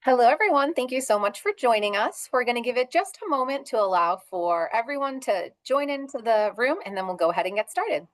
Hello, everyone. Thank you so much for joining us. We're going to give it just a moment to allow for everyone to join into the room, and then we'll go ahead and get started.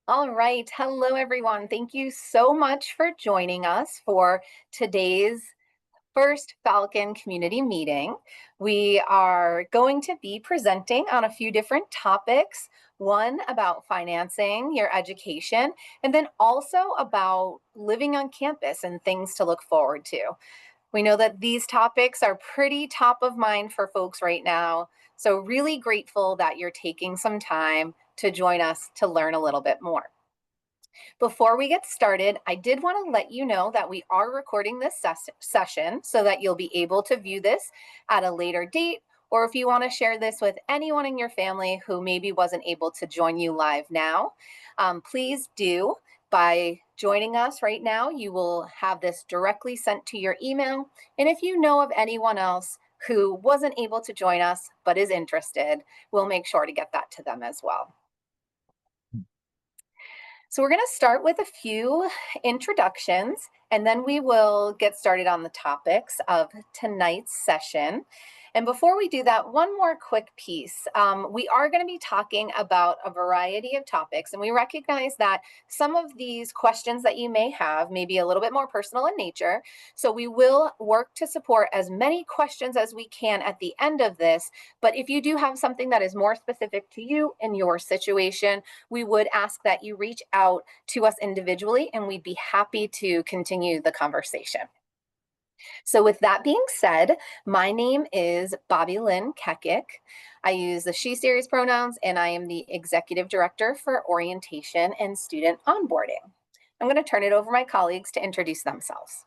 All right. Hello, everyone. Thank you so much for joining us for today's first Falcon community meeting. We are going to be presenting on a few different topics. One about financing your education, and then also about living on campus and things to look forward to. We know that these topics are pretty top of mind for folks right now. So, really grateful that you're taking some time to join us to learn a little bit more. Before we get started, I did want to let you know that we are recording this session so that you'll be able to view this at a later date, or if you want to share this with anyone in your family who maybe wasn't able to join you live now, please do. By joining us right now, you will have this directly sent to your email. And if you know of anyone else who wasn't able to join us but is interested, we'll make sure to get that to them as well. So we're going to start with a few introductions, and then we will get started on the topics of tonight's session. And before we do that, one more quick piece. We are going to be talking about a variety of topics, and we recognize that some of these questions that you may have may be a little bit more personal in nature. So we will work to support as many questions as we can at the end of this. But if you do have something that is more specific to you in your situation, we would ask that you reach out to us individually, and we'd be happy to continue the conversation. So with that being said, my name is Bobby Lynn Kekic. I use the she series pronouns, and I am the executive director for orientation and student onboarding. I'm going to turn it over to my colleagues to introduce themselves.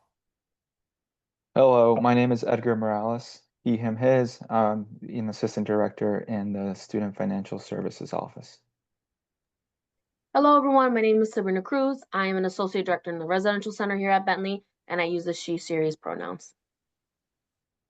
Hello, my name is Edgar Morales. He, him, his. I'm an assistant director in the Student Financial Services Office. Hello, everyone. My name is Sabrina Cruz. I am an associate director in the residential center here at Bentley, and I use the she series pronouns.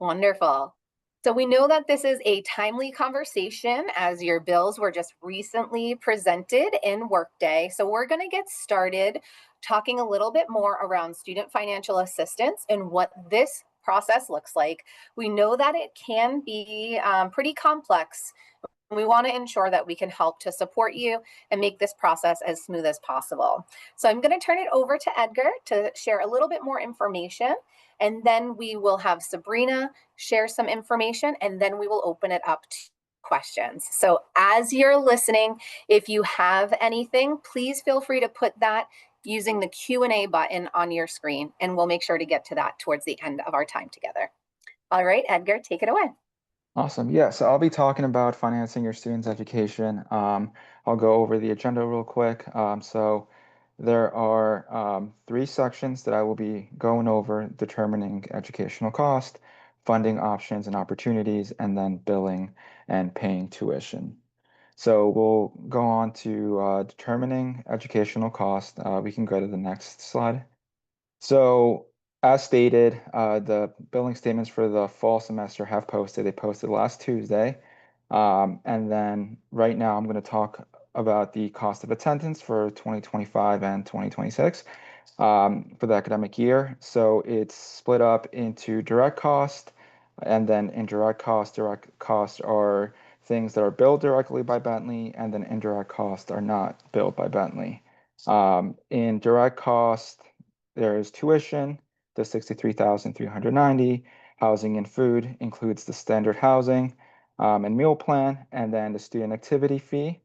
Wonderful. So we know that this is a timely conversation as your bills were just recently presented in Workday. So we're going to get started talking a little bit more around student financial assistance and what this process looks like. We know that it can be pretty complex. We want to ensure that we can help to support you and make this process as smooth as possible. So I'm going to turn it over to Edgar to share a little bit more information, and then we will have Sabrina share some information, and then we will open it up to questions. So as you're listening, if you have anything, please feel free to put that using the Q&A button on your screen, and we'll make sure to get to that towards the end of our time together. All right, Edgar, take it away. Awesome. Yeah, so I'll be talking about financing your students' education. I'll go over the agenda real quick. So there are three sections that I will be going over: determining educational cost, funding options and opportunities, and then billing and paying tuition. So we'll go on to determining educational cost. We can go to the next slide. So, as stated, the billing statements for the fall semester have posted. They posted last Tuesday. And then right now, I'm going to talk about the cost of attendance for 2025 and 2026 for the academic year. So, it's split up into direct cost and then indirect cost. Direct costs are things that are billed directly by Bentley, and then indirect costs are not billed by Bentley. In direct cost, there's tuition, the 63,390. Housing and food includes the standard housing and meal plan, and then the student activity fee.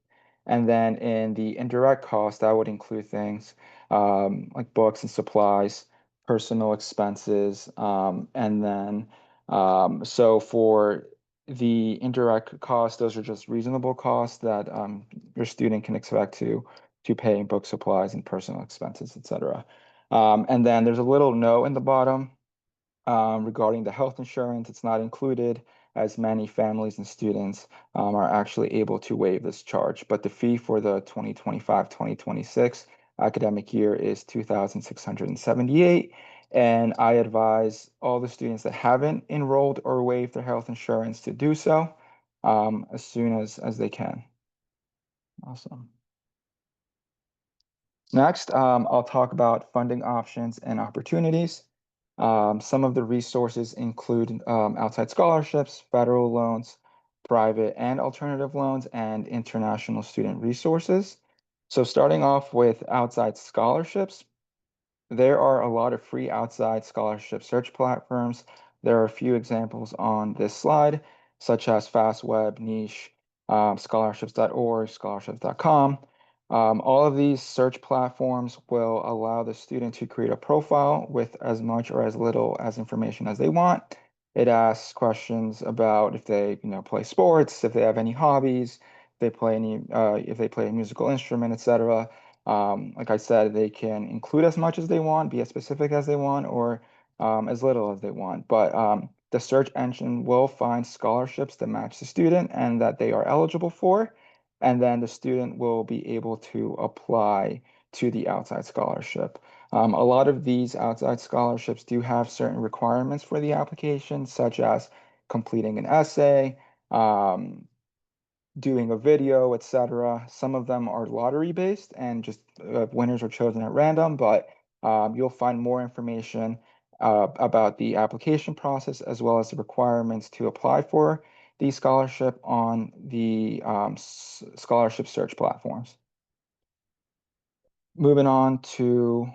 And then in the indirect cost, that would include things like books and supplies, personal expenses, and then So for the indirect costs, those are just reasonable costs that your student can expect to pay in book supplies and personal expenses, etc. And then there's a little note in the bottom regarding the health insurance. It's not included, as many families and students are actually able to waive this charge. But the fee for the 2025-2026 academic year is $2,678. And I advise all the students that haven't enrolled or waived their health insurance to do so as soon as they can. Awesome. Next, I'll talk about funding options and opportunities. Some of the resources include outside scholarships, federal loans, private and alternative loans, and international student resources. So starting off with outside scholarships, there are a lot of free outside scholarship search platforms. There are a few examples on this slide, such as FastWeb, Niche, scholarships.org, scholarships.com. All of these search platforms will allow the student to create a profile with as much or as little as information as they want. It asks questions about if they, play sports, if they have any hobbies, if they play a musical instrument, etc. Like I said, they can include as much as they want, be as specific as they want, or as little as they want. But the search engine will find scholarships that match the student and that they are eligible for. And then the student will be able to apply to the outside scholarship. A lot of these outside scholarships do have certain requirements for the application, such as completing an essay, doing a video, etc. Some of them are lottery based and just winners are chosen at random, but you'll find more information about the application process as well as the requirements to apply for the scholarship on the scholarship search platforms. Moving on to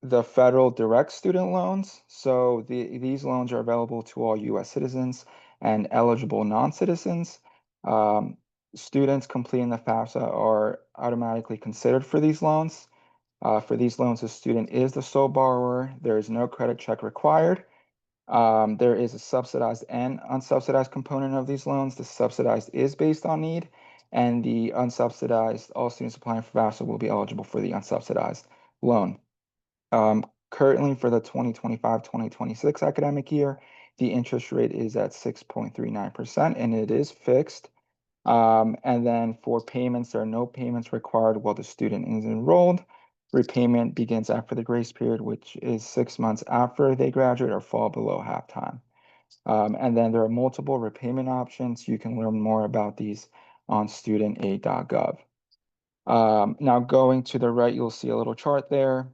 the federal direct student loans. So these loans are available to all U.S. citizens and eligible non-citizens. Um, Students completing the FAFSA are automatically considered for these loans. For these loans, the student is the sole borrower. There is no credit check required. There is a subsidized and unsubsidized component of these loans. The subsidized is based on need, and the unsubsidized, all students applying for FAFSA will be eligible for the unsubsidized loan. Currently for the 2025-2026 academic year, the interest rate is at 6.39% and it is fixed. And then for payments, there are no payments required while the student is enrolled. Repayment begins after the grace period, which is 6 months after they graduate or fall below halftime. And then there are multiple repayment options. You can learn more about these on studentaid.gov. Now going to the right, you'll see a little chart there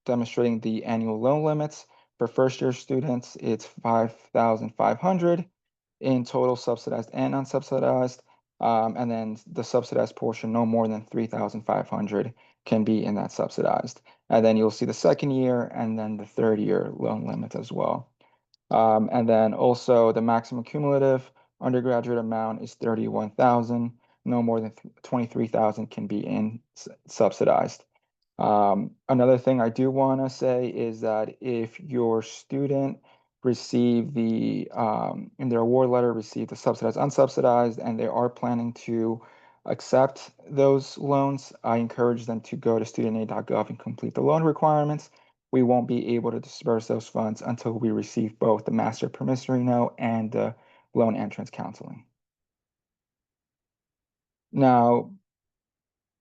demonstrating the annual loan limits. For first year students, it's 5,500 in total subsidized and unsubsidized. And then the subsidized portion, no more than 3,500 can be in that subsidized. And then you'll see the second year and then the third year loan limits as well. And then also the maximum cumulative undergraduate amount is 31,000. No more than 23,000 can be in subsidized. Another thing I do want to say is that if your student received in their award letter, received the subsidized, unsubsidized, and they are planning to accept those loans, I encourage them to go to studentaid.gov and complete the loan requirements. We won't be able to disperse those funds until we receive both the master promissory note and the loan entrance counseling. Now,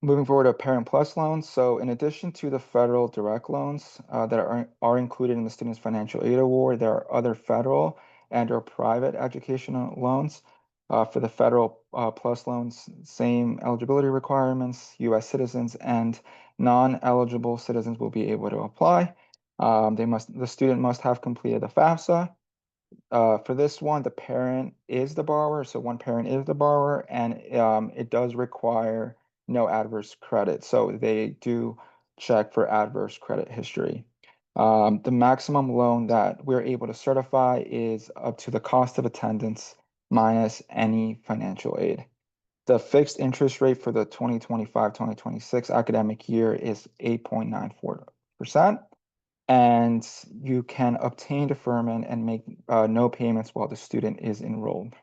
moving forward to Parent Plus loans. So in addition to the federal direct loans that are included in the Students Financial Aid Award, there are other federal and or private educational loans. For the federal plus loans, same eligibility requirements, U.S. citizens and non-eligible citizens will be able to apply. The student must have completed the FAFSA. For this one, the parent is the borrower, so one parent is the borrower, and it does require no adverse credit. So they do check for adverse credit history. The maximum loan that we're able to certify is up to the cost of attendance minus any financial aid. The fixed interest rate for the 2025-2026 academic year is 8.94%. and you can obtain deferment and make no payments while the student is enrolled.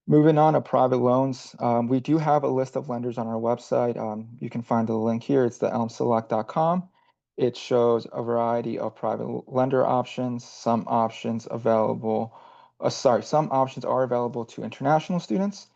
Moving on to private loans, we do have a list of lenders on our website. You can find the link here. It's the elmselect.com. It shows a variety of private lender options. Some options are available to international students.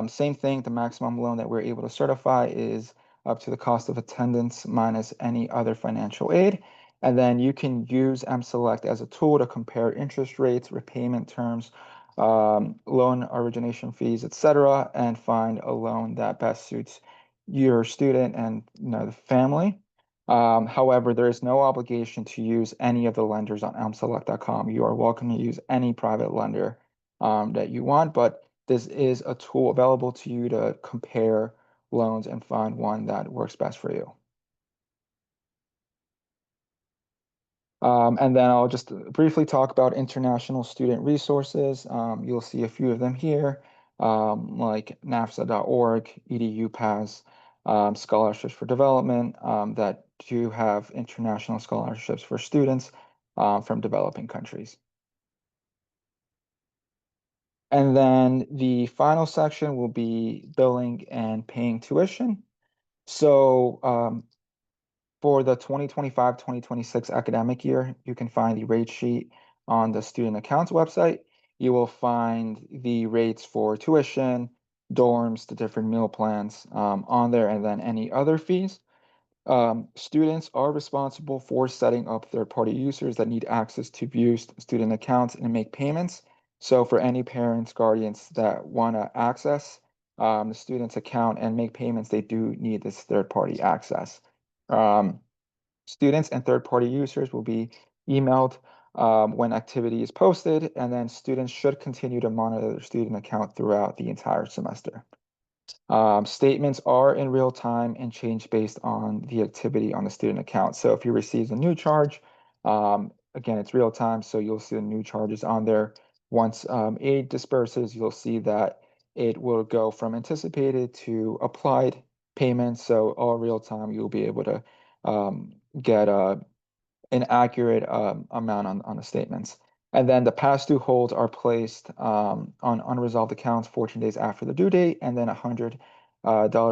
Same thing, the maximum loan that we're able to certify is up to the cost of attendance minus any other financial aid. And then you can use mSelect as a tool to compare interest rates, repayment terms, loan origination fees, etc., and find a loan that best suits your student and the family. However, there is no obligation to use any of the lenders on elmselect.com. You are welcome to use any private lender that you want, but this is a tool available to you to compare loans and find one that works best for you. And then I'll just briefly talk about international student resources. You'll see a few of them here, like nafsa.org, EduPass, Scholarships for Development, that do have international scholarships for students from developing countries. And then the final section will be billing and paying tuition. So for the 2025-2026 academic year, you can find the rate sheet on the student accounts website. You will find the rates for tuition, dorms, the different meal plans on there, and then any other fees. Students are responsible for setting up third-party users that need access to view student accounts and make payments. So for any parents, guardians that want to access the student's account and make payments, they do need this third-party access. Students and third-party users will be emailed when activity is posted, and then students should continue to monitor their student account throughout the entire semester. Statements are in real time and change based on the activity on the student account. So if you receive a new charge, again, it's real time, so you'll see the new charges on there. Once aid disperses, you'll see that it will go from anticipated to applied payments. So all real time, you'll be able to get an accurate amount on the statements. And then the past due holds are placed on unresolved accounts 14 days after the due date, and then $100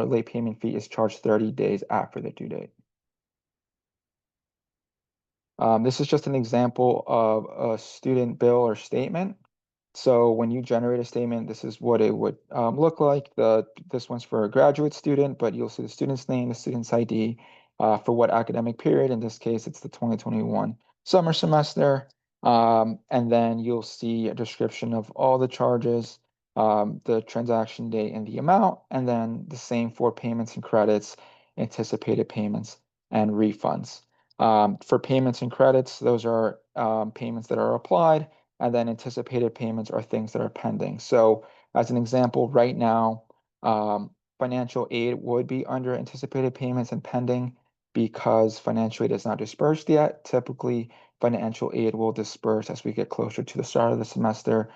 late payment fee is charged 30 days after the due date. This is just an example of a student bill or statement. So when you generate a statement, this is what it would look like. This one's for a graduate student, but you'll see the student's name, the student's ID, for what academic period. In this case, it's the 2021 summer semester. And then you'll see a description of all the charges, the transaction date and the amount, and then the same for payments and credits, anticipated payments, and refunds. For payments and credits, those are payments that are applied, and then anticipated payments are things that are pending. So as an example, right now, financial aid would be under anticipated payments and pending because financial aid is not dispersed yet. Typically, financial aid will disperse as we get closer to the start of the semester.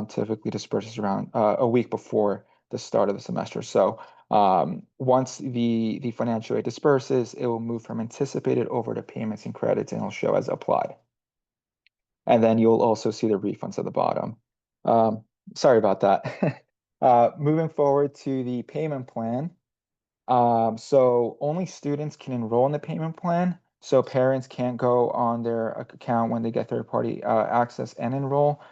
Typically disperses around a week before the start of the semester. So once the financial aid disperses, it will move from anticipated over to payments and credits, and it'll show as applied. And then you'll also see the refunds at the bottom. Sorry about that. Moving forward to the payment plan. So only students can enroll in the payment plan. So parents can't go on their account when they get third-party access and enroll.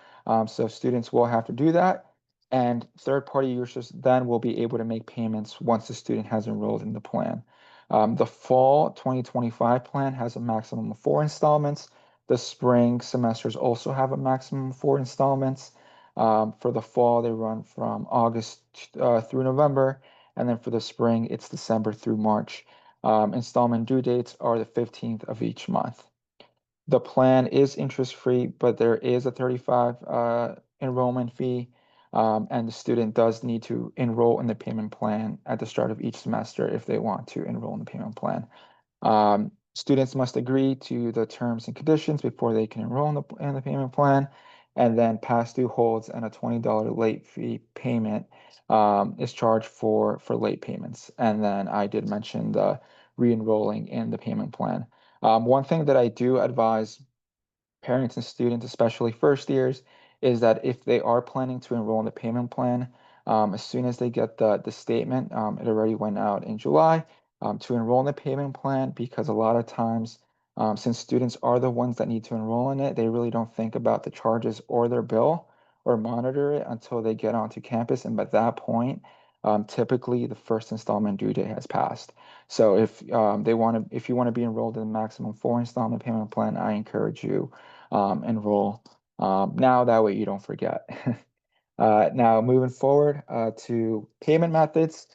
So students will have to do that. And third-party users then will be able to make payments once the student has enrolled in the plan. The fall 2025 plan has a maximum of 4 installments. The spring semesters also have a maximum of 4 installments. For the fall, they run from August through November. And then for the spring, it's December through March. Installment due dates are the 15th of each month. The plan is interest-free, but there is a 35 enrollment fee, and the student does need to enroll in the payment plan at the start of each semester if they want to enroll in the payment plan. Students must agree to the terms and conditions before they can enroll in the payment plan, and then past due holds and a $20 late fee payment is charged for late payments. And then I did mention the re-enrolling in the payment plan. One thing that I do advise parents and students, especially first years, is that if they are planning to enroll in the payment plan, as soon as they get the statement, it already went out in July, to enroll in the payment plan, because a lot of times, since students are the ones that need to enroll in it, they really don't think about the charges or their bill or monitor it until they get onto campus. And by that point, typically the first installment due date has passed. So if you want to be enrolled in the maximum 4 installment payment plan, I encourage you enroll now. That way you don't forget. Now moving forward to payment methods.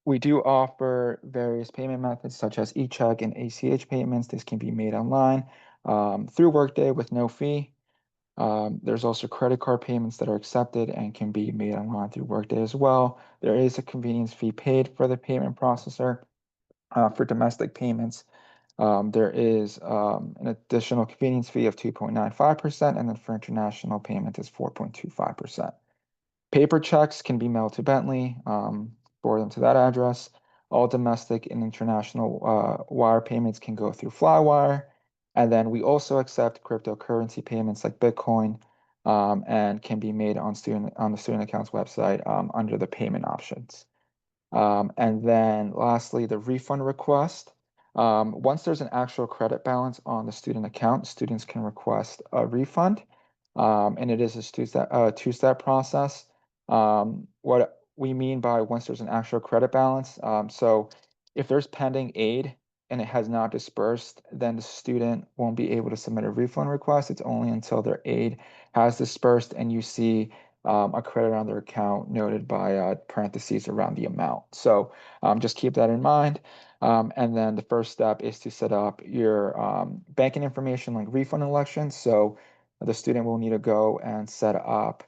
We do offer various payment methods such as e-check and ACH payments. This can be made online through Workday with no fee. There's also credit card payments that are accepted and can be made online through Workday as well. There is a convenience fee paid for the payment processor for domestic payments. There is an additional convenience fee of 2.95%, and then for international payment is 4.25%. Paper checks can be mailed to Bentley, forward them to that address. All domestic and international wire payments can go through Flywire. And then we also accept cryptocurrency payments like Bitcoin, and can be made on the student accounts website under the payment options. And then lastly, the refund request. Once there's an actual credit balance on the student account, students can request a refund. And it is a two-step process. What we mean by once there's an actual credit balance, so if there's pending aid and it has not dispersed, then the student won't be able to submit a refund request. It's only until their aid has dispersed and you see a credit on their account noted by parentheses around the amount. So just keep that in mind. And then the first step is to set up your banking information like refund elections. So the student will need to go and set up,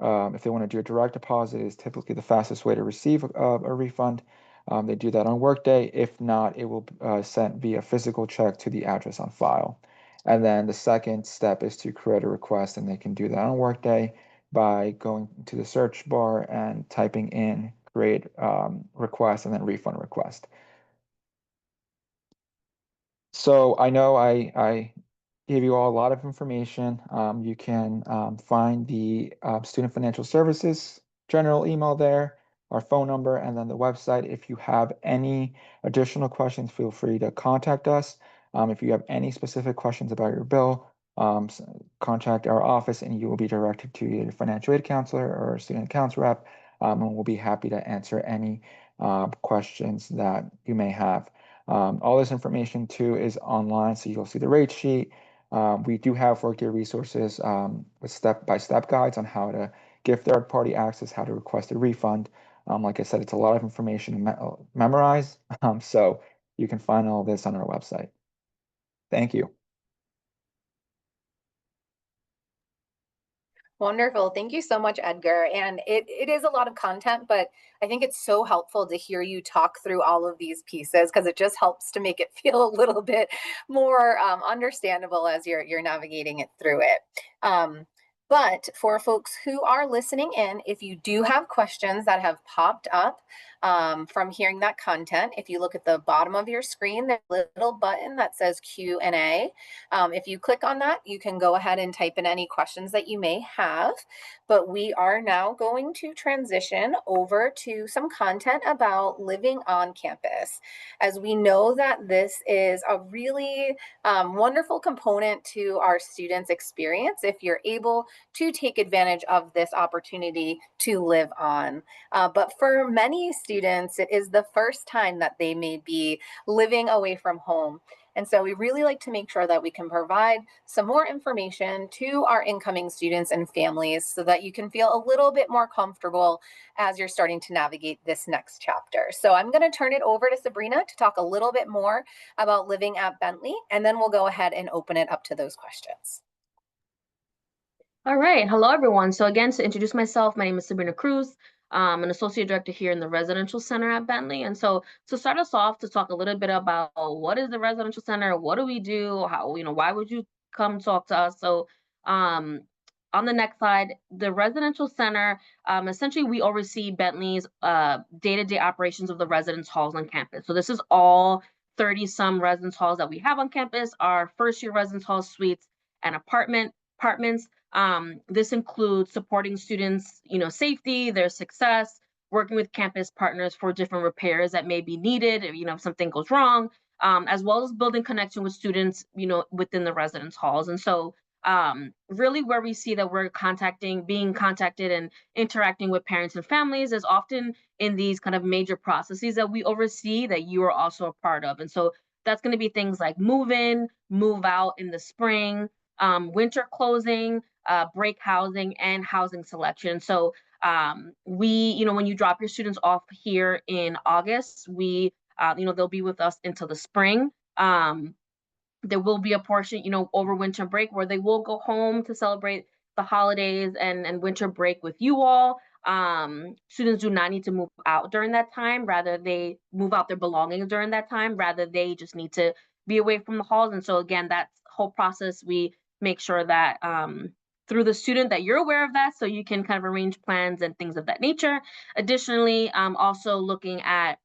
if they want to do a direct deposit, is typically the fastest way to receive a refund. They do that on Workday. If not, it will sent via physical check to the address on file. And then the second step is to create a request, and they can do that on Workday by going to the search bar and typing in create request and then refund request. So I know I gave you all a lot of information. You can find the Student Financial Services general email there, our phone number, and then the website. If you have any additional questions, feel free to contact us. If you have any specific questions about your bill, contact our office and you will be directed to either a financial aid counselor or a student accounts rep, and we'll be happy to answer any questions that you may have. All this information too is online, so you'll see the rate sheet. We do have Workday resources with step-by-step guides on how to give third-party access, how to request a refund. Like I said, it's a lot of information to memorize, so you can find all this on our website. Thank you. Wonderful. Thank you so much, Edgar. And it is a lot of content, but I think it's so helpful to hear you talk through all of these pieces because it just helps to make it feel a little bit more understandable as you're navigating it through it. But for folks who are listening in, if you do have questions that have popped up from hearing that content, if you look at the bottom of your screen, there's a little button that says Q&A. If you click on that, you can go ahead and type in any questions that you may have. But we are now going to transition over to some content about living on campus, as we know that this is a really wonderful component to our students' experience if you're able to take advantage of this opportunity to live on. But for many students, it is the first time that they may be living away from home. And so we really like to make sure that we can provide some more information to our incoming students and families so that you can feel a little bit more comfortable as you're starting to navigate this next chapter. So I'm going to turn it over to Sabrina to talk a little bit more about living at Bentley, and then we'll go ahead and open it up to those questions. All right. Hello, everyone. So again, to introduce myself, my name is Sabrina Cruz. I'm an associate director here in the residential center at Bentley. And so to start us off, to talk a little bit about what is the residential center, what do we do, how, why would you come talk to us? So on the next slide, the residential center, essentially we oversee Bentley's day-to-day operations of the residence halls on campus. So this is all 30 some residence halls that we have on campus, our first year residence halls, suites, and apartments. This includes supporting students, safety, their success, working with campus partners for different repairs that may be needed if something goes wrong, as well as building connection with students, within the residence halls. And so really where we see that we're being contacted and interacting with parents and families is often in these kind of major processes that we oversee that you are also a part of. And so that's going to be things like move in, move out in the spring, winter closing, break housing, and housing selection. So when you drop your students off here in August, they'll be with us until the spring. There will be a portion, over winter break where they will go home to celebrate the holidays and winter break with you all. Students do not need to move out during that time. Rather, they move out their belongings during that time. Rather, they just need to be away from the halls. And so again, that whole process, we make sure that through the student that you're aware of that, so you can kind of arrange plans and things of that nature. Additionally, also looking at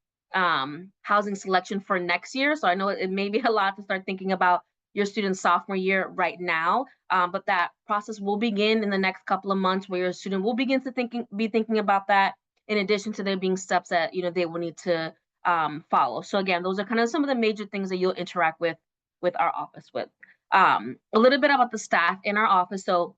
housing selection for next year. So I know it may be a lot to start thinking about your student's sophomore year right now, but that process will begin in the next couple of months where your student will begin to be thinking about that, in addition to there being steps that they will need to follow. So again, those are kind of some of the major things that you'll interact with our office with. A little bit about the staff in our office. So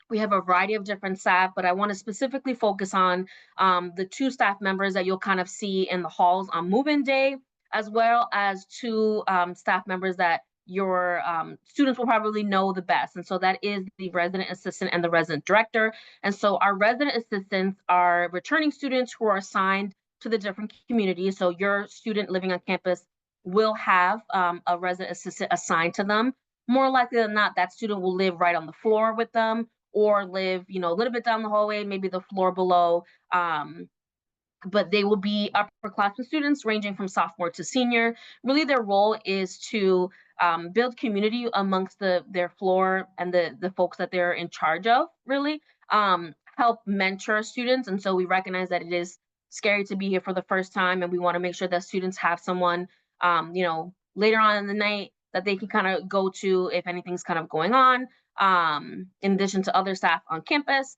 we have a variety of different staff, but I want to specifically focus on the 2 staff members that you'll kind of see in the halls on move-in day, as well as 2 staff members that your students will probably know the best. And so that is the resident assistant and the resident director. And so our resident assistants are returning students who are assigned to the different communities. So your student living on campus will have a resident assistant assigned to them. More likely than not, that student will live right on the floor with them, or live, a little bit down the hallway, maybe the floor below. But they will be upperclassmen students ranging from sophomore to senior. Really, their role is to build community amongst their floor and the folks that they're in charge of, really. Help mentor students. And so we recognize that it is scary to be here for the first time, and we want to make sure that students have someone, later on in the night that they can kind of go to if anything's kind of going on. In addition to other staff on campus.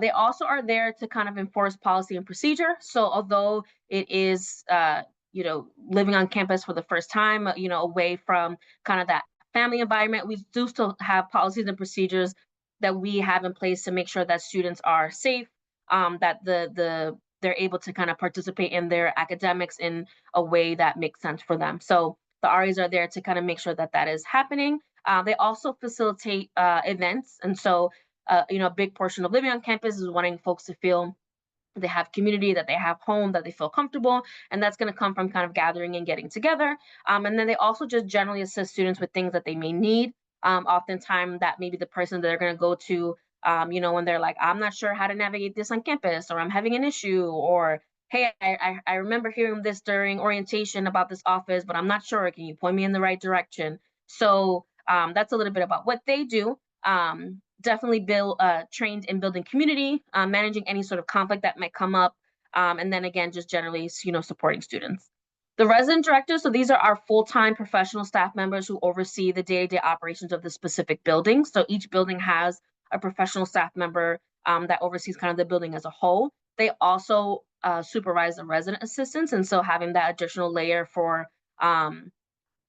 They also are there to kind of enforce policy and procedure. So although it is, living on campus for the first time, away from kind of that family environment, we do still have policies and procedures that we have in place to make sure that students are safe, that they're able to kind of participate in their academics in a way that makes sense for them. So the RAs are there to kind of make sure that that is happening. They also facilitate events. And so, a big portion of living on campus is wanting folks to feel they have community, that they have home, that they feel comfortable. And that's going to come from kind of gathering and getting together. And then they also just generally assist students with things that they may need. Oftentimes that may be the person that they're going to go to, when they're like, I'm not sure how to navigate this on campus, or I'm having an issue, or hey, I remember hearing this during orientation about this office, but I'm not sure. Can you point me in the right direction? So that's a little bit about what they do. Definitely trained in building community, managing any sort of conflict that might come up, and then again, just generally, supporting students. The resident directors, so these are our full-time professional staff members who oversee the day-to-day operations of the specific building. So each building has a professional staff member that oversees kind of the building as a whole. They also supervise the resident assistants, and so having that additional layer for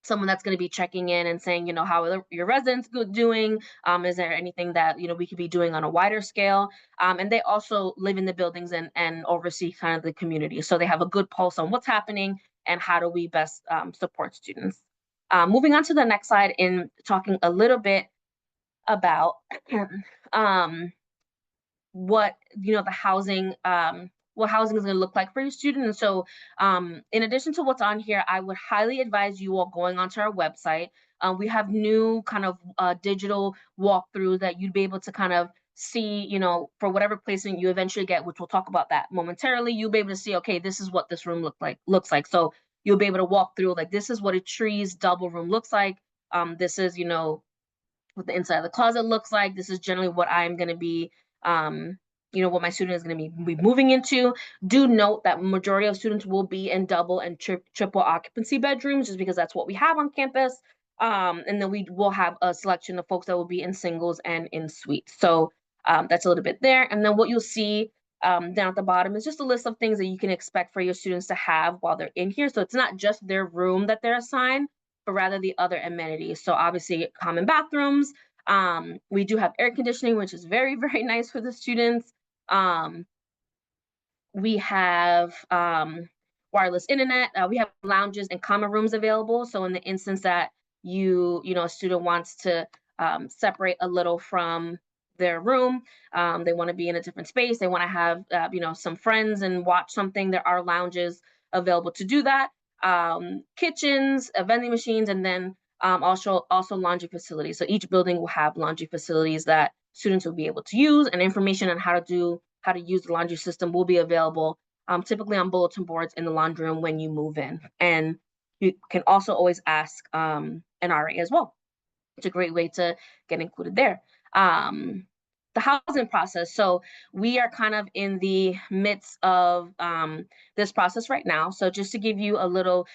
someone that's going to be checking in and saying, how are your residents doing? Is there anything that, we could be doing on a wider scale? And they also live in the buildings and oversee kind of the community. So they have a good pulse on what's happening and how do we best support students. Moving on to the next slide in talking a little bit about what, the housing, what housing is going to look like for your student. And so in addition to what's on here, I would highly advise you all going onto our website. We have new kind of digital walkthroughs that you'd be able to kind of see, for whatever placement you eventually get, which we'll talk about that momentarily. You'll be able to see, okay, this is what this room looks like. So you'll be able to walk through, like, this is what a trees double room looks like. This is, what the inside of the closet looks like. This is generally what I'm going to be, what my student is going to be moving into. Do note that majority of students will be in double and triple occupancy bedrooms, just because that's what we have on campus. And then we will have a selection of folks that will be in singles and in suites. So that's a little bit there. And then what you'll see down at the bottom is just a list of things that you can expect for your students to have while they're in here. So it's not just their room that they're assigned, but rather the other amenities. So obviously common bathrooms. We do have air conditioning, which is very, very nice for the students. We have wireless internet. We have lounges and common rooms available. So in the instance that a student wants to separate a little from their room, they want to be in a different space, they want to have some friends and watch something, there are lounges available to do that. Kitchens, vending machines, and then also laundry facilities. So each building will have laundry facilities that students will be able to use, and information on how to use the laundry system will be available typically on bulletin boards in the laundry room when you move in. And you can also always ask an RA as well. It's a great way to get included there. The housing process. So we are kind of in the midst of this process right now. So just to give you a little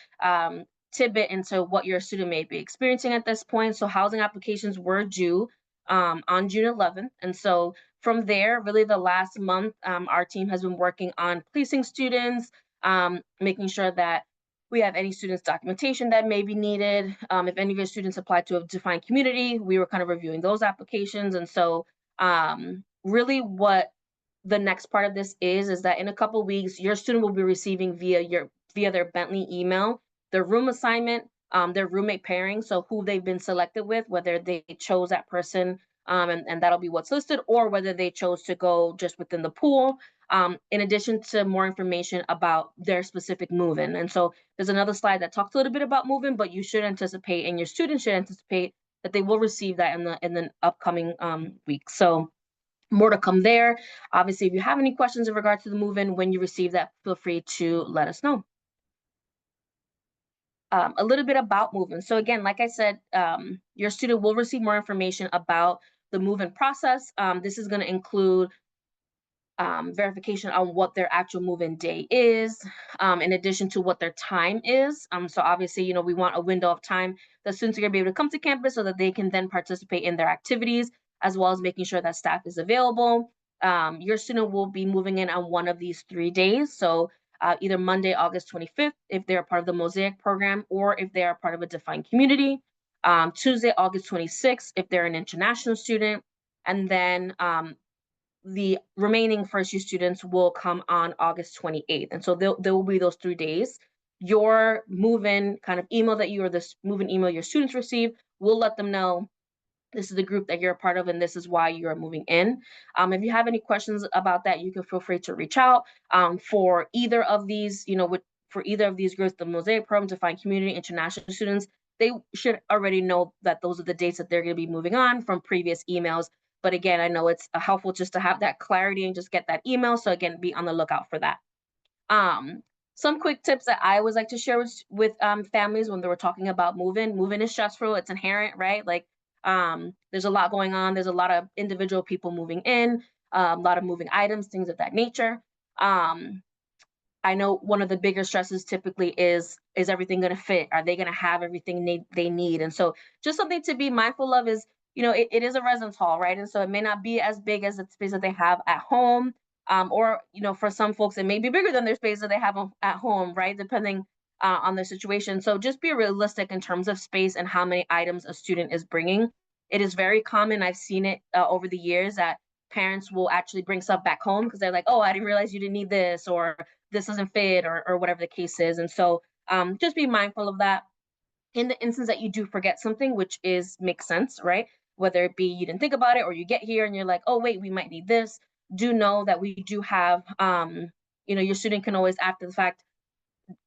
tidbit into what your student may be experiencing at this point. So housing applications were due on June 11th. And so from there, really the last month, our team has been working on placing students, making sure that we have any students' documentation that may be needed. If any of your students applied to a defined community, we were kind of reviewing those applications. And so really what the next part of this is that in a couple of weeks, your student will be receiving via their Bentley email, their room assignment, their roommate pairing, so who they've been selected with, whether they chose that person, and that'll be what's listed, or whether they chose to go just within the pool, in addition to more information about their specific move-in. And so there's another slide that talks a little bit about move-in, but you should anticipate, and your students should anticipate, that they will receive that in the upcoming weeks. So more to come there. Obviously, if you have any questions in regard to the move-in when you receive that, feel free to let us know. A little bit about move-in. So again, like I said, your student will receive more information about the move-in process. This is going to include verification on what their actual move-in day is, in addition to what their time is. So obviously, we want a window of time that students are going to be able to come to campus so that they can then participate in their activities, as well as making sure that staff is available. Your student will be moving in on one of these 3 days. So either Monday, August 25th, if they're part of the Mosaic program, or if they are part of a defined community. Tuesday, August 26th, if they're an international student. And then the remaining first year students will come on August 28th. And so there will be those 3 days. Your move-in kind of email this move-in email your students receive will let them know this is the group that you're a part of, and this is why you're moving in. If you have any questions about that, you can feel free to reach out. For either of these, for either of these groups, the Mosaic program, defined community, international students, they should already know that those are the dates that they're going to be moving on from previous emails. But again, I know it's helpful just to have that clarity and just get that email. So again, be on the lookout for that. Some quick tips that I always like to share with families when they were talking about moving. Moving is stressful. It's inherent, right? Like there's a lot going on. There's a lot of individual people moving in, a lot of moving items, things of that nature. I know one of the bigger stresses typically is everything going to fit? Are they going to have everything they need? And so just something to be mindful of is, it is a residence hall, right? And so it may not be as big as the space that they have at home. Or, for some folks, it may be bigger than their space that they have at home, right? Depending on their situation. So just be realistic in terms of space and how many items a student is bringing. It is very common. I've seen it over the years that parents will actually bring stuff back home because they're like, oh, I didn't realize you didn't need this, or this doesn't fit, or whatever the case is. And so just be mindful of that. In the instance that you do forget something, which makes sense, right? Whether it be you didn't think about it, or you get here and you're like, oh, wait, we might need this. Do know that we do have, your student can always, after the fact,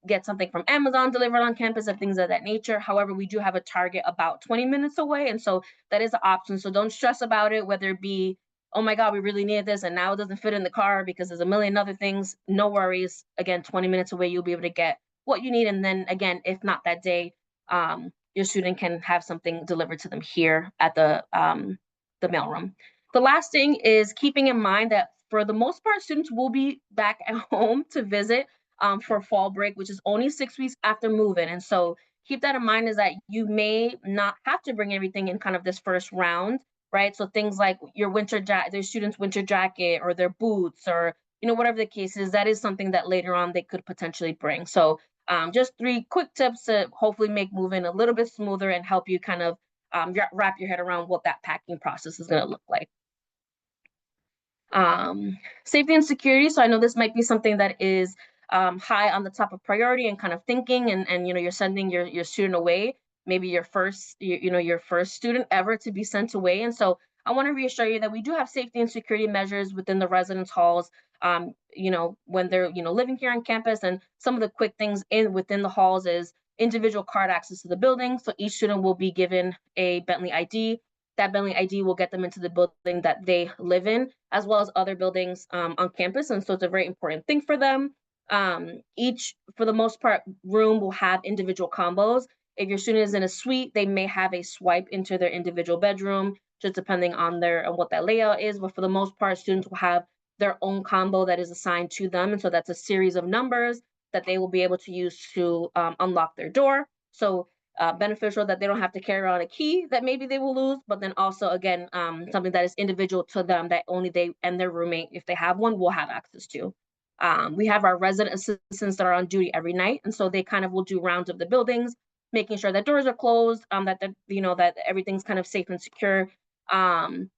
get something from Amazon delivered on campus and things of that nature. However, we do have a Target about 20 minutes away. And so that is an option. So don't stress about it, whether it be, oh my God, we really need this, and now it doesn't fit in the car because there's a million other things. No worries. Again, 20 minutes away, you'll be able to get what you need. And then again, if not that day, your student can have something delivered to them here at the mailroom. The last thing is keeping in mind that for the most part, students will be back at home to visit for fall break, which is only 6 weeks after moving. And so keep that in mind, is that you may not have to bring everything in kind of this first round, right? So things like your their students' winter jacket or their boots, or whatever the case is, that is something that later on they could potentially bring. So just 3 quick tips to hopefully make moving a little bit smoother and help you kind of wrap your head around what that packing process is going to look like. Safety and security. So I know this might be something that is high on the top of priority and kind of thinking, and you're sending your student away, maybe your first student ever to be sent away. And so I want to reassure you that we do have safety and security measures within the residence halls, when they're living here on campus. And some of the quick things within the halls is individual card access to the building. So each student will be given a Bentley ID. That Bentley ID will get them into the building that they live in, as well as other buildings on campus. And so it's a very important thing for them. Each, for the most part, room will have individual combos. If your student is in a suite, they may have a swipe into their individual bedroom, just depending on what that layout is. But for the most part, students will have their own combo that is assigned to them. And so that's a series of numbers that they will be able to use to unlock their door. So beneficial that they don't have to carry around a key that maybe they will lose, but then also, again, something that is individual to them that only they and their roommate, if they have one, will have access to. We have our resident assistants that are on duty every night, and so they kind of will do rounds of the buildings, making sure that doors are closed, that everything's kind of safe and secure. And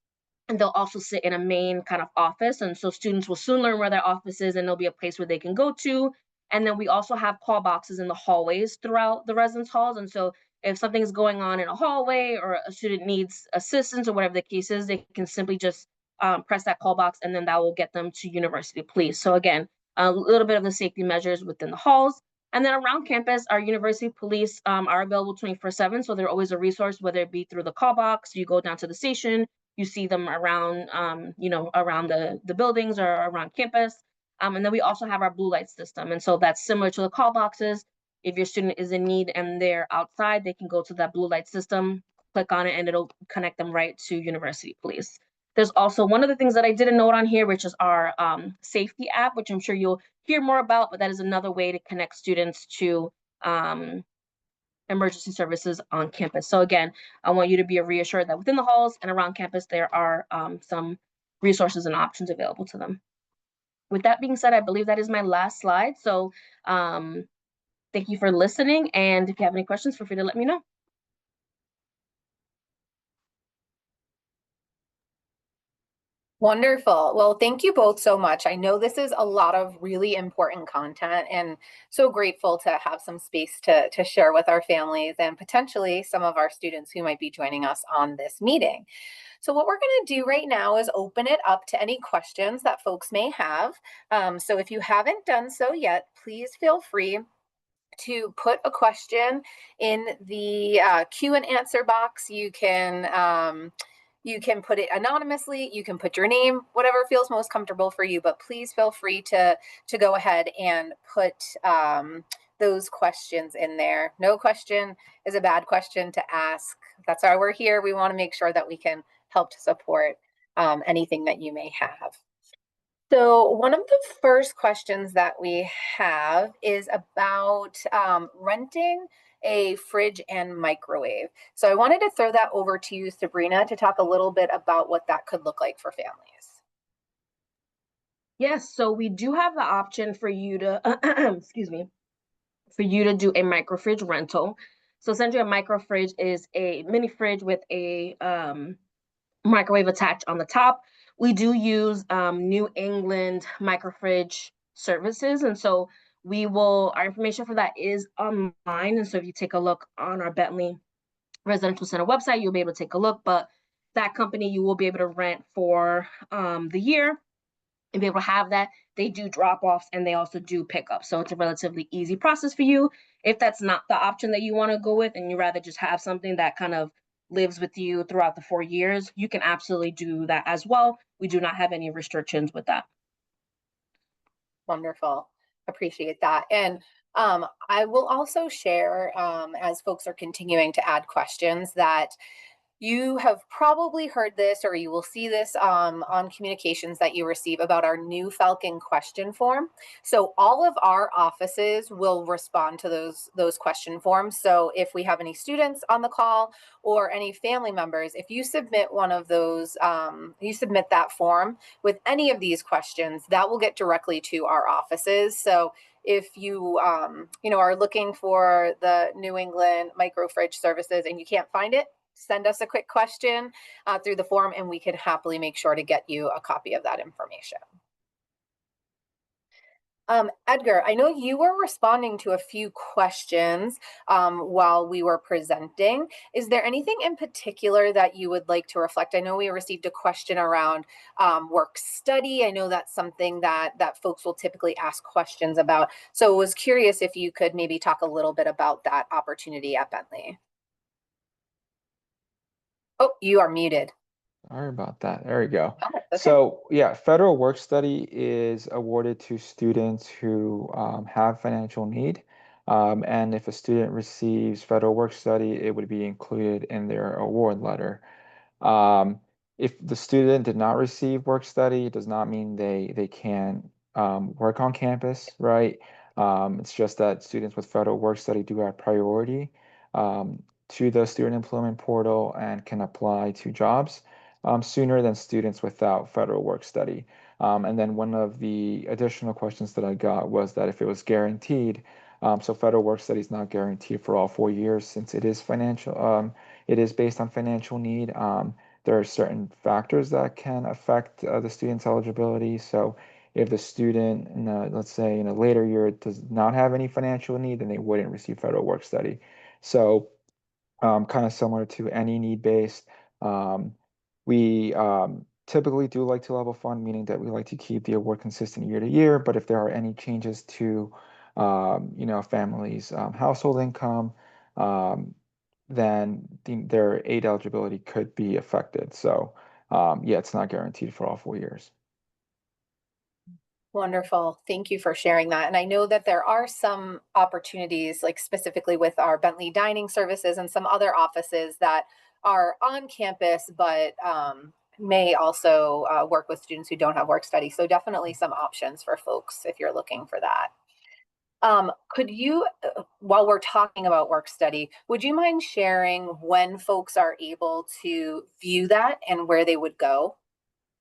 they'll also sit in a main kind of office, and so students will soon learn where their office is, and there'll be a place where they can go to. And then we also have call boxes in the hallways throughout the residence halls. And so if something's going on in a hallway or a student needs assistance or whatever the case is, they can simply just press that call box, and then that will get them to university police. So again, a little bit of the safety measures within the halls. And then around campus, our university police are available 24/7. So they're always a resource, whether it be through the call box, you go down to the station, you see them around, around the buildings or around campus. And then we also have our blue light system. And so that's similar to the call boxes. If your student is in need and they're outside, they can go to that blue light system, click on it, and it'll connect them right to university police. There's also one of the things that I didn't note on here, which is our safety app, which I'm sure you'll hear more about, but that is another way to connect students to emergency services on campus. So again, I want you to be reassured that within the halls and around campus, there are some resources and options available to them. With that being said, I believe that is my last slide. So thank you for listening. And if you have any questions, feel free to let me know. Wonderful. Well, thank you both so much. I know this is a lot of really important content, and so grateful to have some space to share with our families and potentially some of our students who might be joining us on this meeting. So what we're going to do right now is open it up to any questions that folks may have. So if you haven't done so yet, please feel free to put a question in the Q and answer box. You can put it anonymously, you can put your name, whatever feels most comfortable for you, but please feel free to go ahead and put those questions in there. No question is a bad question to ask. That's why we're here. We want to make sure that we can help to support anything that you may have. So one of the first questions that we have is about renting a fridge and microwave. So I wanted to throw that over to you, Sabrina, to talk a little bit about what that could look like for families. Yes, so we do have the option for you to, excuse me, for you to do a micro fridge rental. So essentially a micro fridge is a mini fridge with a microwave attached on the top. We do use New England micro fridge services. And so our information for that is online. And so if you take a look on our Bentley Residential Center website, you'll be able to take a look. But that company, you will be able to rent for the year and be able to have that. They do drop-offs and they also do pickups. So it's a relatively easy process for you. If that's not the option that you want to go with and you rather just have something that kind of lives with you throughout the 4 years, you can absolutely do that as well. We do not have any restrictions with that. Wonderful. Appreciate that. And I will also share, as folks are continuing to add questions, that you have probably heard this, or you will see this on communications that you receive about our new Falcon question form. So all of our offices will respond to those question forms. So if we have any students on the call or any family members, if you submit one of those, you submit that form with any of these questions, that will get directly to our offices. So if you are looking for the New England micro fridge services and you can't find it, send us a quick question through the form and we can happily make sure to get you a copy of that information. Edgar, I know you were responding to a few questions while we were presenting. Is there anything in particular that you would like to reflect? I know we received a question around work study. I know that's something that folks will typically ask questions about. So I was curious if you could maybe talk a little bit about that opportunity at Bentley. Oh, you are muted. Sorry about that. There we go. Oh, okay. So yeah, federal work study is awarded to students who have financial need. And if a student receives federal work study, it would be included in their award letter. Um, if the student did not receive work study, it does not mean they can work on campus, right? It's just that students with federal work study do have priority um, to the student employment portal and can apply to jobs sooner than students without federal work study. And then one of the additional questions that I got was that if it was guaranteed, so federal work study is not guaranteed for all 4 years since it is financial. It is based on financial need. There are certain factors that can affect the student's eligibility. So if the student, let's say in a later year, does not have any financial need, then they wouldn't receive federal work study. So kind of similar to any need-based. Um, we typically do like to level fund, meaning that we like to keep the award consistent year to year. But if there are any changes to, family's household income, um, then their aid eligibility could be affected. So, yeah, it's not guaranteed for all 4 years. Wonderful. Thank you for sharing that. And I know that there are some opportunities, like specifically with our Bentley dining services and some other offices that are on campus, but may also work with students who don't have work study. So definitely some options for folks if you're looking for that. Could you, while we're talking about work study, would you mind sharing when folks are able to view that and where they would go?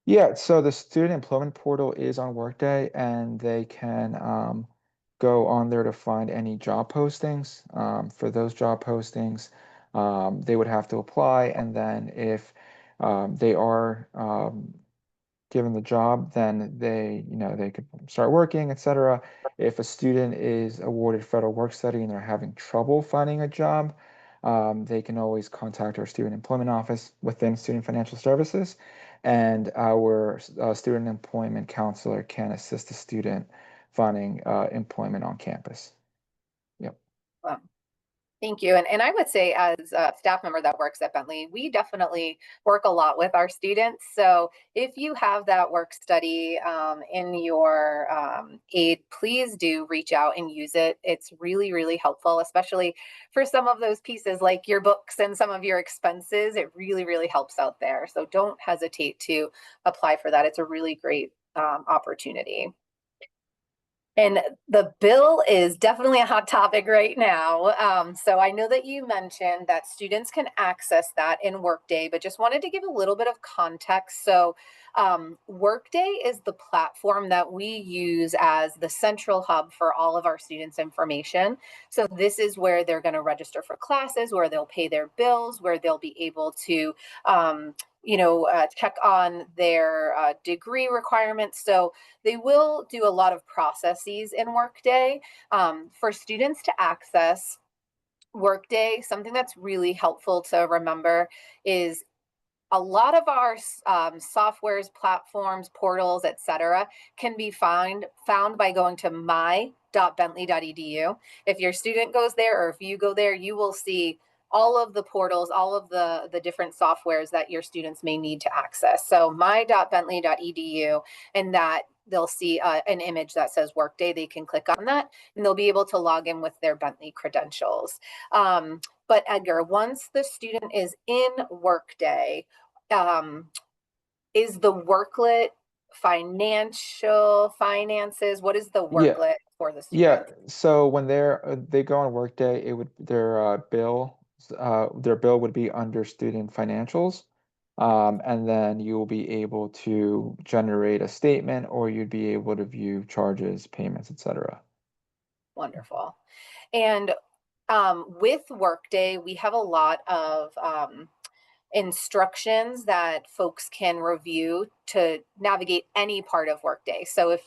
Yeah, so the student employment portal is on Workday, and they can go on there to find any job postings. For those job postings, they would have to apply, and then if they are given the job, then they could start working, etc. If a student is awarded federal work study and they're having trouble finding a job, they can always contact our student employment office within Student Financial Services, and our student employment counselor can assist the student finding employment on campus. Yep. Um, Thank you. And I would say, as a staff member that works at Bentley, we definitely work a lot with our students. So if you have that work study in your aid, please do reach out and use it. It's really, really helpful, especially for some of those pieces like your books and some of your expenses. It really, really helps out there. So don't hesitate to apply for that. It's a really great opportunity. And the bill is definitely a hot topic right now. So I know that you mentioned that students can access that in Workday, but just wanted to give a little bit of context. So Workday is the platform that we use as the central hub for all of our students' information. So this is where they're going to register for classes, where they'll pay their bills, where they'll be able to check on their degree requirements. So they will do a lot of processes in Workday. For students to access Workday, something that's really helpful to remember is a lot of our softwares, platforms, portals, etc., can be found by going to my.bentley.edu. If your student goes there or if you go there, you will see all of the portals, all of the different softwares that your students may need to access. So my.bentley.edu, and that they'll see an image that says Workday. They can click on that and they'll be able to log in with their Bentley credentials. But Edgar, once the student is in Workday, is the worklet finances? What is the Yeah, worklet for the yeah. student? So when they go on Workday, it would their bill would be under student financials. And then you will be able to generate a statement or you'd be able to view charges, payments, etc. Wonderful. And with Workday, we have a lot of instructions that folks can review to navigate any part of Workday. So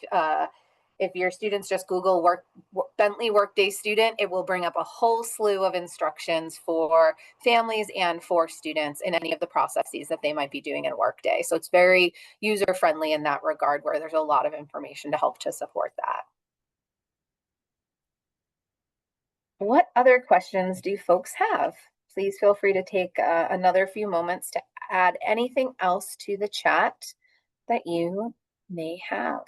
if your students just Google Bentley Workday student, it will bring up a whole slew of instructions for families and for students in any of the processes that they might be doing in Workday. So it's very user friendly in that regard, where there's a lot of information to help to support that. What other questions do folks have? Please feel free to take another few moments to add anything else to the chat that you may have.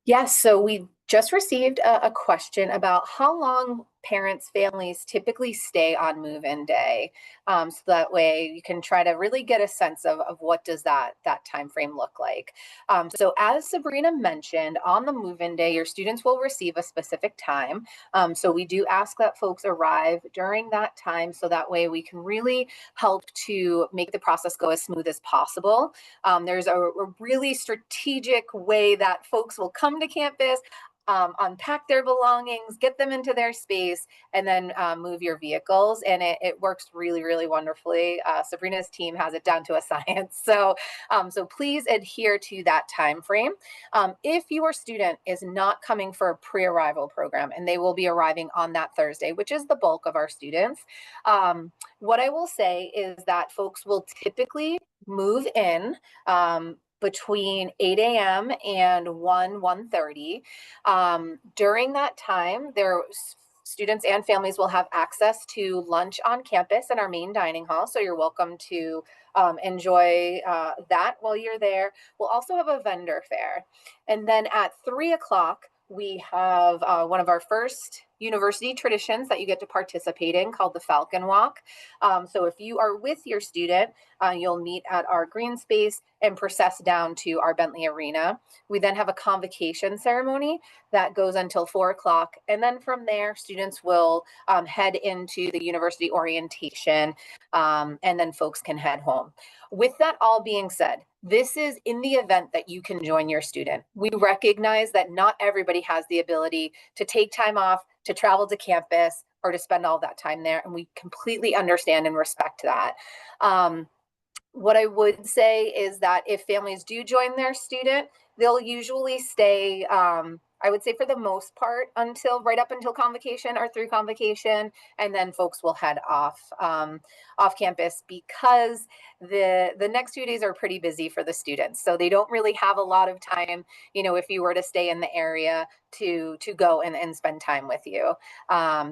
Yes, so we just received a question about how long parents, families typically stay on move-in day. So that way you can try to really get a sense of what does that time frame look like. So as Sabrina mentioned, on the move-in day, your students will receive a specific time. So we do ask that folks arrive during that time, so that way we can really help to make the process go as smooth as possible. There's a really strategic way that folks will come to campus, unpack their belongings, get them into their space, and then move your vehicles. And it works really, really wonderfully. Sabrina's team has it down to a science. So, so please adhere to that time frame. If your student is not coming for a pre-arrival program, and they will be arriving on that Thursday, which is the bulk of our students, what I will say is that folks will typically move in between 8 a.m. and 1:30. During that time, students and families will have access to lunch on campus in our main dining hall. So you're welcome to enjoy that while you're there. We'll also have a vendor fair. And then at 3 o'clock, we have one of our first university traditions that you get to participate in, called the Falcon Walk. So if you are with your student, you'll meet at our green space and process down to our Bentley Arena. We then have a convocation ceremony that goes until 4 o'clock. And then from there, students will head into the university orientation, and then folks can head home. With that all being said, this is in the event that you can join your student. We recognize that not everybody has the ability to take time off, to travel to campus, or to spend all that time there. And we completely understand and respect that. What I would say is that if families do join their student, they'll usually stay, I would say for the most part, right up until convocation or through convocation, and then folks will head off campus, because the next 2 days are pretty busy for the students. So they don't really have a lot of time, if you were to stay in the area, to go and spend time with you,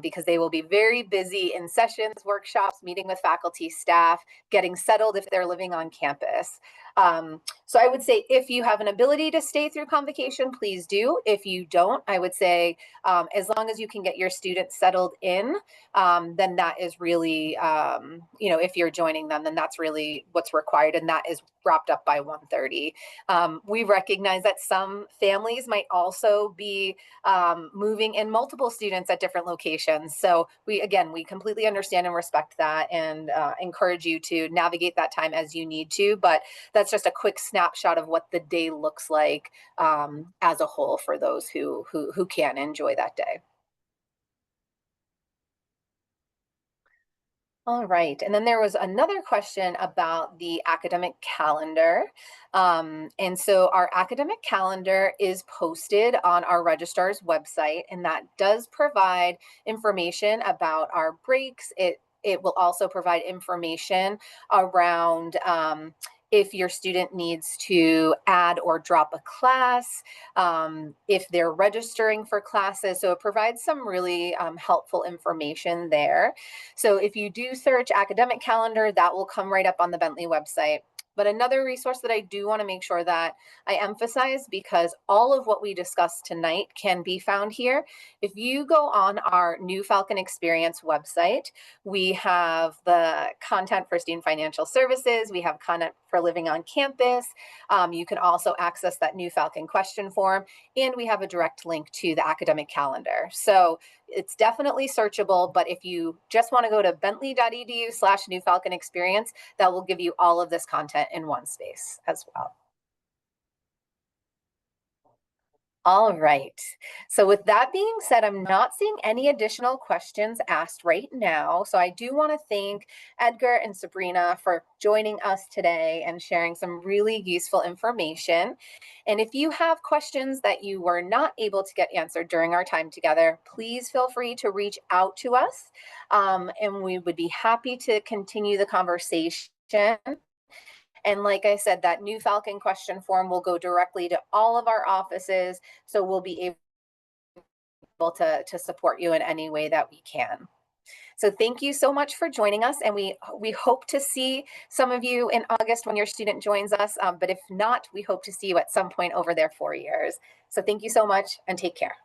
because they will be very busy in sessions, workshops, meeting with faculty, staff, getting settled if they're living on campus. So I would say if you have an ability to stay through convocation, please do. If you don't, I would say as long as you can get your students settled in, then that is really, if you're joining them, then that's really what's required, and that is wrapped up by 1:30. We recognize that some families might also be moving in multiple students at different locations. So we completely understand and respect that, and encourage you to navigate that time as you need to. But that's just a quick snapshot of what the day looks like as a whole for those who can enjoy that day. All right. And then there was another question about the academic calendar. And so our academic calendar is posted on our registrar's website, and that does provide information about our breaks. It will also provide information around if your student needs to add or drop a class, if they're registering for classes. So it provides some really helpful information there. So if you do search academic calendar, that will come right up on the Bentley website. But another resource that I do want to make sure that I emphasize, because all of what we discussed tonight can be found here. If you go on our new Falcon Experience website, we have the content for student financial services. We have content for living on campus. You can also access that new Falcon question form, and we have a direct link to the academic calendar. So it's definitely searchable, but if you just want to go to bentley.edu/new Falcon Experience, that will give you all of this content in one space as well. All right. So with that being said, I'm not seeing any additional questions asked right now. So I do want to thank Edgar and Sabrina for joining us today and sharing some really useful information. And if you have questions that you were not able to get answered during our time together, please feel free to reach out to us. And we would be happy to continue the conversation. And like I said, that new Falcon question form will go directly to all of our offices. So we'll be able to support you in any way that we can. So thank you so much for joining us. And we hope to see some of you in August when your student joins us. But if not, we hope to see you at some point over their 4 years. So thank you so much and take care.